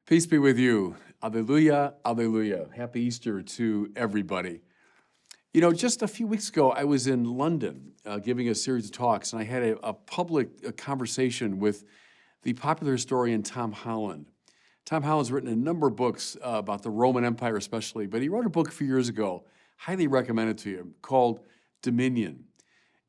Peace be with you. Alleluia, alleluia. Happy Easter to everybody. You know, just a few weeks ago, I was in London giving a series of talks, and I had a public conversation with the popular historian Tom Holland. Tom Holland's written a number of books about the Roman Empire especially, but he wrote a book a few years ago, highly recommend it to you, called Dominion.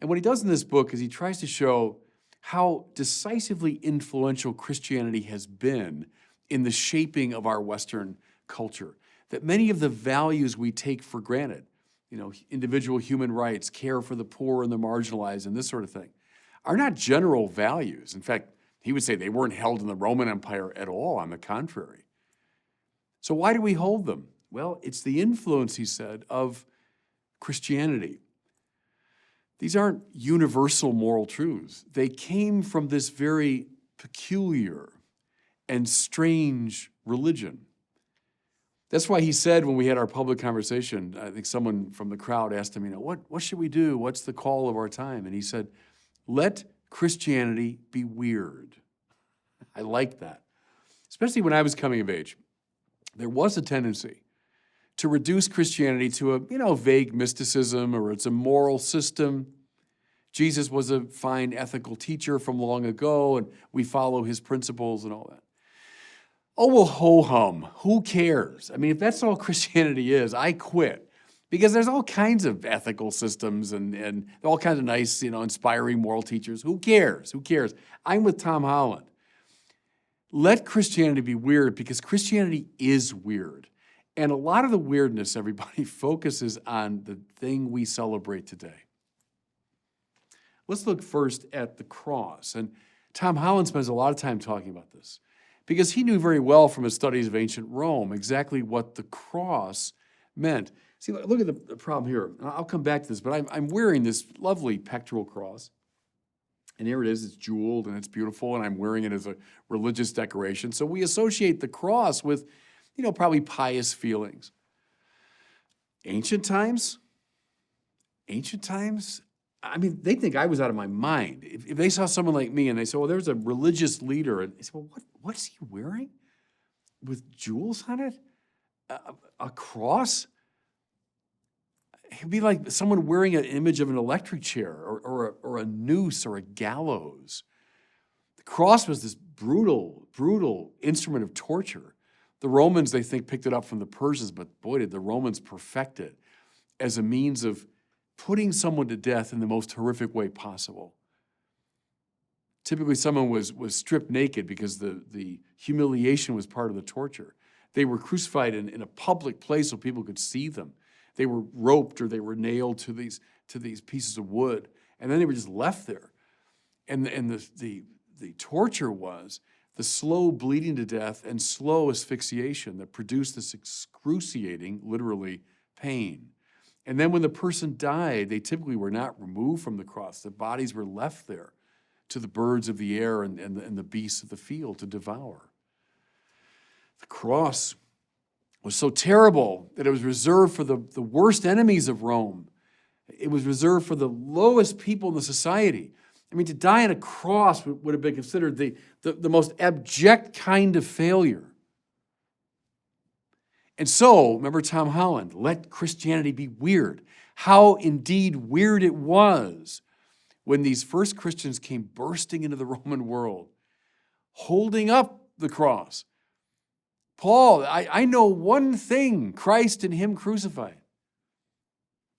And what he does in this book is he tries to show how decisively influential Christianity has been in the shaping of our Western culture, that many of the values we take for granted, you know, individual human rights, care for the poor and the marginalized, and this sort of thing, are not general values. In fact, he would say they weren't held in the Roman Empire at all, on the contrary. So why do we hold them? Well, it's the influence, he said, of Christianity. These aren't universal moral truths. They came from this very peculiar and strange religion. That's why he said when we had our public conversation, I think someone from the crowd asked him, what should we do? What's the call of our time? And he said, let Christianity be weird. I like that. Especially when I was coming of age. There was a tendency to reduce Christianity to a, vague mysticism, or it's a moral system. Jesus was a fine ethical teacher from long ago, and we follow his principles and all that. Oh, well, ho-hum, who cares? I mean, if that's all Christianity is, I quit. Because there's all kinds of ethical systems and all kinds of nice, inspiring moral teachers. Who cares? Who cares? I'm with Tom Holland. Let Christianity be weird, because Christianity is weird. And a lot of the weirdness, everybody, focuses on the thing we celebrate today. Let's look first at the cross. And Tom Holland spends a lot of time talking about this, because he knew very well from his studies of ancient Rome exactly what the cross meant. See, look at the problem here. I'll come back to this, but I'm wearing this lovely pectoral cross. And here it is. It's jeweled and it's beautiful, and I'm wearing it as a religious decoration. So we associate the cross with, probably pious feelings. Ancient times, I mean, they think I was out of my mind. If they saw someone like me and they said, well, there's a religious leader, and they said, well, what's he wearing with jewels on it? A cross? It'd be like someone wearing an image of an electric chair or a noose or a gallows. The cross was this brutal instrument of torture. The Romans, they think, picked it up from the Persians, but boy, did the Romans perfect it as a means of putting someone to death in the most horrific way possible. Typically, someone was stripped naked because the humiliation was part of the torture. They were crucified in a public place so people could see them. They were roped or they were nailed to these pieces of wood, and then they were just left there. And the torture was the slow bleeding to death and slow asphyxiation that produced this excruciating, literally, pain. And then when the person died, they typically were not removed from the cross. Their bodies were left there to the birds of the air and the beasts of the field to devour. The cross was so terrible that it was reserved for the worst enemies of Rome. It was reserved for the lowest people in the society. I mean, to die on a cross would have been considered the most abject kind of failure. And so, remember Tom Holland, let Christianity be weird. How indeed weird it was when these first Christians came bursting into the Roman world, holding up the cross. Paul, I know one thing, Christ and him crucified.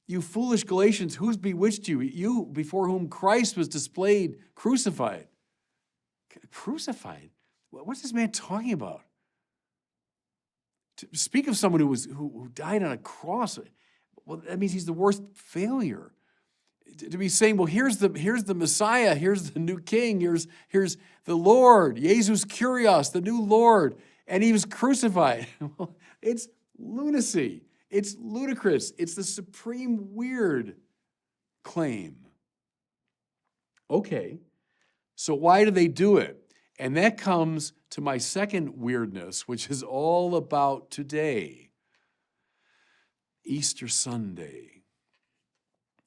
You foolish Galatians, who's bewitched you? You before whom Christ was displayed, crucified. Crucified? What's this man talking about? To speak of someone who died on a cross, well, that means he's the worst failure. To be saying, well, here's the Messiah, here's the new king, here's the Lord, Jesus Kyrios, the new Lord, and he was crucified. Well, it's lunacy. It's ludicrous. It's the supreme weird claim. Okay, so why do they do it? And that comes to my second weirdness, which is all about today, Easter Sunday.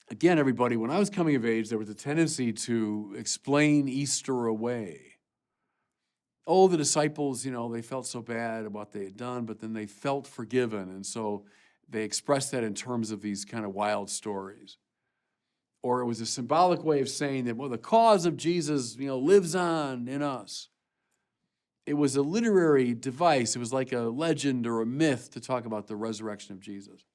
Again, everybody, when I was coming of age, there was a tendency to explain Easter away. Oh, the disciples, they felt so bad about what they had done, but then they felt forgiven. And so they expressed that in terms of these kind of wild stories. Or it was a symbolic way of saying that, well, the cause of Jesus, lives on in us. It was a literary device. It was like a legend or a myth to talk about the resurrection of Jesus.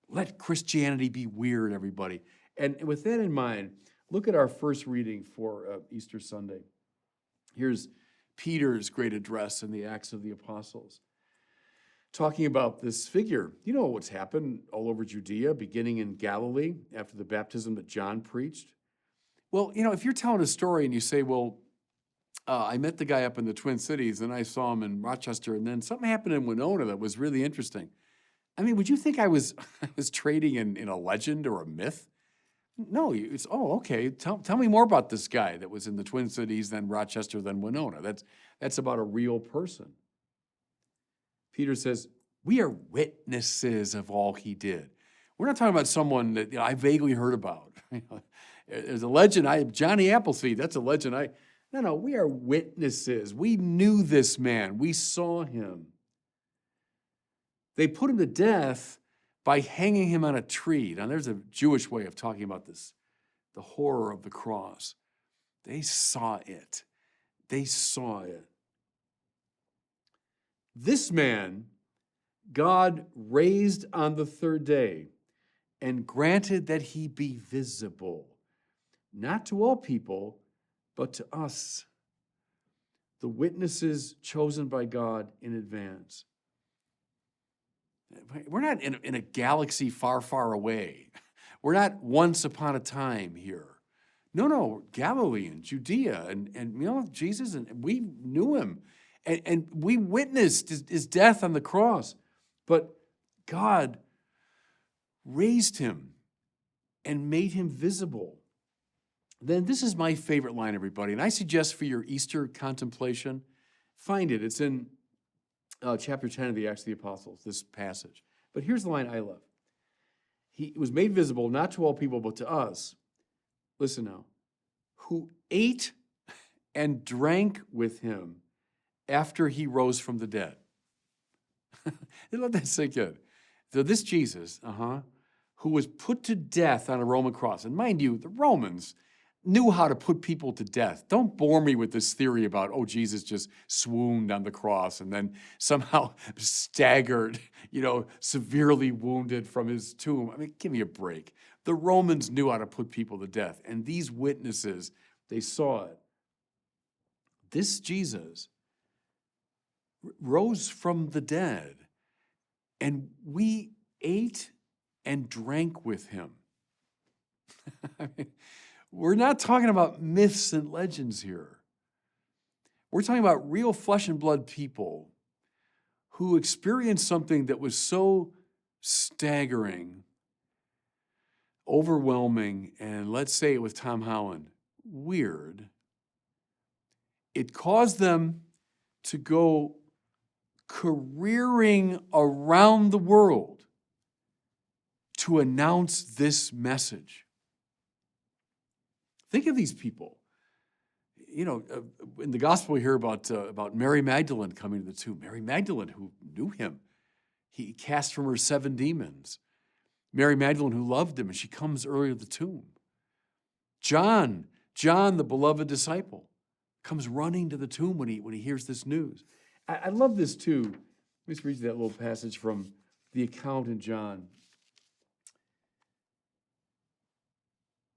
Let Christianity be weird, everybody. And with that in mind, look at our first reading for Easter Sunday. Here's Peter's great address in the Acts of the Apostles, talking about this figure. You know what's happened all over Judea, beginning in Galilee after the baptism that John preached. Well, if you're telling a story and you say, well, I met the guy up in the Twin Cities and I saw him in Rochester, and then something happened in Winona that was really interesting. I mean, would you think I was trading in a legend or a myth? No, it's, okay. Tell me more about this guy that was in the Twin Cities, then Rochester, then Winona. That's about a real person. Peter says, we are witnesses of all he did. We're not talking about someone that I vaguely heard about. There's a legend, Johnny Appleseed, that's a legend. No, we are witnesses. We knew this man. We saw him. They put him to death by hanging him on a tree. Now, there's a Jewish way of talking about this, the horror of the cross. They saw it. They saw it. This man, God raised on the third day and granted that he be visible, not to all people, but to us, the witnesses chosen by God in advance. We're not in a galaxy far, far away. We're not once upon a time here. No, Galilee and Judea and Jesus, and we knew him. And we witnessed his death on the cross. But God raised him and made him visible. Then this is my favorite line, everybody. And I suggest for your Easter contemplation, find it. It's in chapter 10 of the Acts of the Apostles, this passage. But here's the line I love. He was made visible, not to all people, but to us. Listen now. Who ate and drank with him after he rose from the dead. Let that sink in. So this Jesus, who was put to death on a Roman cross. And mind you, the Romans knew how to put people to death. Don't bore me with this theory about, Jesus just swooned on the cross and then somehow staggered, severely wounded from his tomb. I mean, give me a break. The Romans knew how to put people to death. And these witnesses, they saw it. This Jesus rose from the dead, and we ate and drank with him. I mean, we're not talking about myths and legends here. We're talking about real flesh and blood people who experienced something that was so staggering, overwhelming, and let's say it with Tom Holland, weird. It caused them to go careering around the world to announce this message. Think of these people. In the gospel we hear about Mary Magdalene coming to the tomb. Mary Magdalene, who knew him. He cast from her 7 demons. Mary Magdalene, who loved him, and she comes early to the tomb. John, the beloved disciple, comes running to the tomb when he hears this news. I love this too. Let me just read you that little passage from the account in John.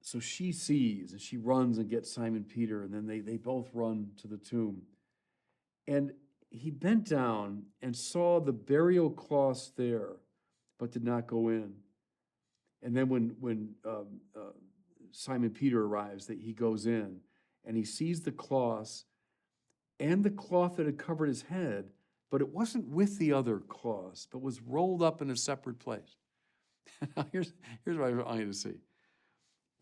So she sees, and she runs and gets Simon Peter, and then they both run to the tomb. And he bent down and saw the burial cloths there, but did not go in. And then when Simon Peter arrives, that he goes in, and he sees the cloths and the cloth that had covered his head, but it wasn't with the other cloths, but was rolled up in a separate place. Here's what I want you to see.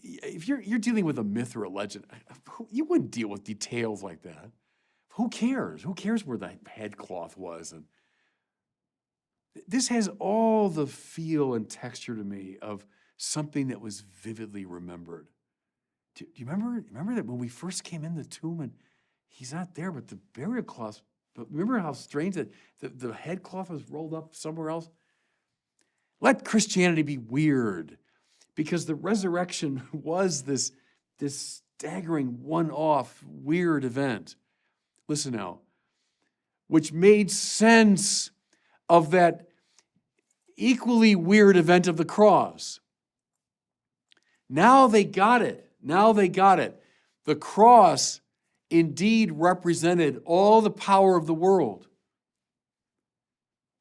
If you're dealing with a myth or a legend, you wouldn't deal with details like that. Who cares? Who cares where the head cloth was? And this has all the feel and texture to me of something that was vividly remembered. Do you remember that when we first came in the tomb and he's not there, but the burial cloth, but remember how strange that the headcloth was rolled up somewhere else? Let Christianity be weird, because the resurrection was this staggering, one-off, weird event. Listen now, which made sense of that equally weird event of the cross. Now they got it. Now they got it. The cross indeed represented all the power of the world.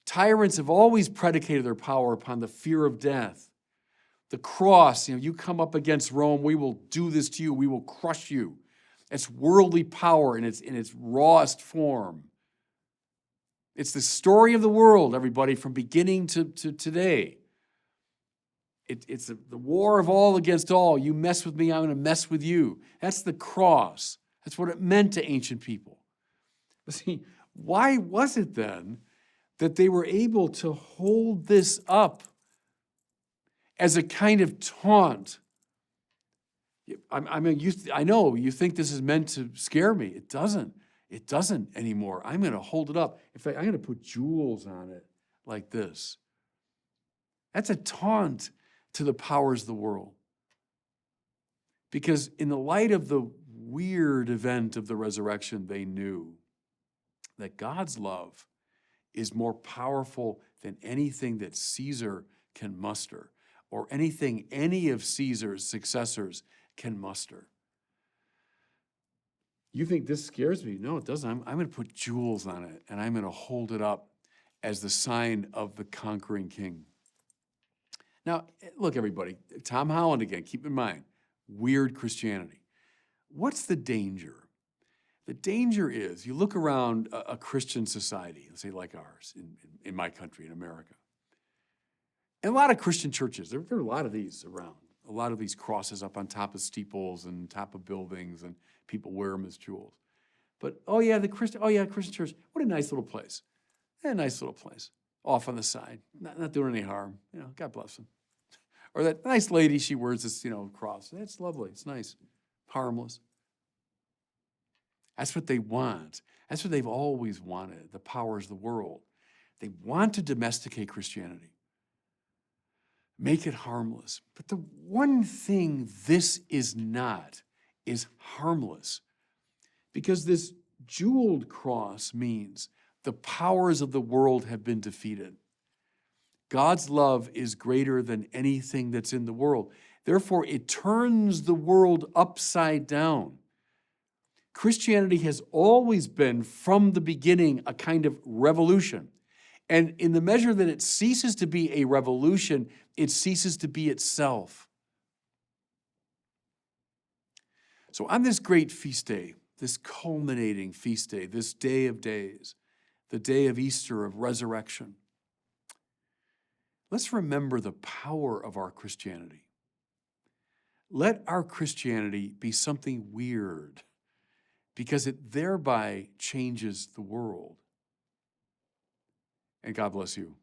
Tyrants have always predicated their power upon the fear of death. The cross, you come up against Rome, we will do this to you, we will crush you. It's worldly power in its rawest form. It's the story of the world, everybody, from beginning to today. It's the war of all against all. You mess with me, I'm going to mess with you. That's the cross. That's what it meant to ancient people. But see, why was it then that they were able to hold this up as a kind of taunt? I mean, I know you think this is meant to scare me. It doesn't. It doesn't anymore. I'm going to hold it up. In fact, I'm going to put jewels on it like this. That's a taunt to the powers of the world. Because in the light of the weird event of the resurrection, they knew that God's love is more powerful than anything that Caesar can muster, or anything any of Caesar's successors can muster. You think this scares me? No, it doesn't. I'm going to put jewels on it, and I'm going to hold it up as the sign of the conquering king. Now, look, everybody, Tom Holland again, keep in mind, weird Christianity. What's the danger? The danger is, you look around a Christian society, let's say like ours, in my country, in America, and a lot of Christian churches, there are a lot of these around, a lot of these crosses up on top of steeples and top of buildings, and people wear them as jewels. But, Christian church, what a nice little place. A nice little place, off on the side, not doing any harm. God bless them. Or that nice lady, she wears this, cross. That's lovely. It's nice, harmless. That's what they want. That's what they've always wanted, the powers of the world. They want to domesticate Christianity, make it harmless. But the one thing this is not is harmless, because this jeweled cross means the powers of the world have been defeated. God's love is greater than anything that's in the world. Therefore, it turns the world upside down. Christianity has always been, from the beginning, a kind of revolution. And in the measure that it ceases to be a revolution, it ceases to be itself. So on this great feast day, this culminating feast day, this day of days, the day of Easter, of resurrection, let's remember the power of our Christianity. Let our Christianity be something weird, because it thereby changes the world. And God bless you.